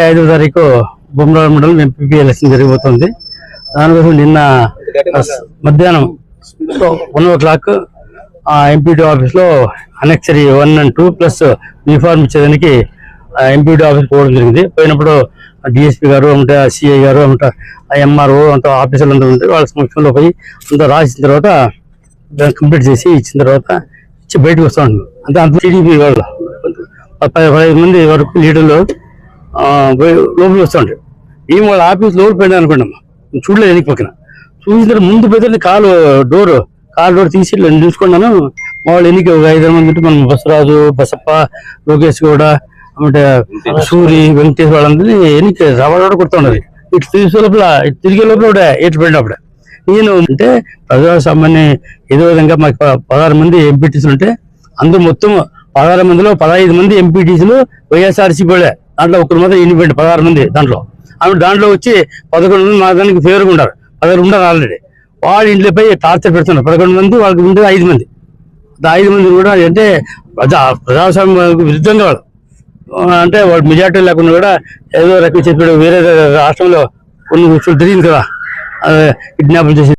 5వ తారీఖు బొమ్మరాల మండలం ఎంపీపీ ఎలక్షన్ జరిగిపోతుంది. దానికోసం నిన్న మధ్యాహ్నం 1:00 ఎంపీడీ ఆఫీస్ లో అనెక్సరీ 1 and 2 ప్లస్ యూనిఫార్మ్ ఇచ్చేదానికి ఎంపీడీ ఆఫీస్ పోవడం జరిగింది. పోయినప్పుడు డిఎస్పీ గారు అంటే సిఐ గారు అంటే ఎంఆర్ఓ అంటే ఆఫీసర్లు అందరూ ఉంటే వాళ్ళ సమక్షంలో పోయి అంతా రాసిన తర్వాత కంప్లీట్ చేసి ఇచ్చిన తర్వాత ఇచ్చి బయటకు వస్తూ ఉంటుంది. అంటే అంత టీడీపీ వాళ్ళు 15 మంది వరకు లీడర్లు లోపలికి వస్తూ ఉంటారు. ఏం వాళ్ళ ఆఫీస్ లోపల పోయినా అనుకున్నాం, చూడలేదు ఎనికి పక్కన చూసిన తర్వాత ముందు పోతే కార్ డోర్ తీసి చూసుకున్నాను. మా వాళ్ళు ఎన్నిక 5 మంది ఉంటే మనం బసరాజు, బసప్ప, లోకేష్ గౌడ అంటే సూరి, వెంకటేష్ వాళ్ళందరినీ ఎన్నిక రావాడు కొడుతూ ఉన్నది. ఇటు తీసే లోపల తిరిగే లోపల ఎట్లు పోయినప్పుడే నేను అంటే ప్రజాస్వామ్యాన్ని ఏదో విధంగా మాకు 16 మంది ఎంపీటీసీలు ఉంటే అందరూ మొత్తం 16 మందిలో 15 మంది ఎంపీటీసీలు వైఎస్ఆర్సీ పోలే. దాంట్లో ఒకరు మాత్రం ఇండిపెండెంట్ 16 మంది దాంట్లో వచ్చి 11 మంది మా దానికి ఫేవర్గా ఉన్నారు. 11 ఉన్నారు ఆల్రెడీ. వాళ్ళ ఇంట్లోపై టార్చర్ పెడుతున్నారు. 11 మంది వాళ్ళకి ఉంటే 5 మంది. 5 మంది కూడా అంటే ప్రజాస్వామ్యానికి విరుద్ధంగా వాళ్ళు అంటే వాళ్ళు మెజార్టీ లేకుండా కూడా ఏదో రకం చెప్పాడు. వేరే రాష్ట్రంలో కొన్ని విషయాలు తెలియదు కదా, కిడ్నాప్లు చేసి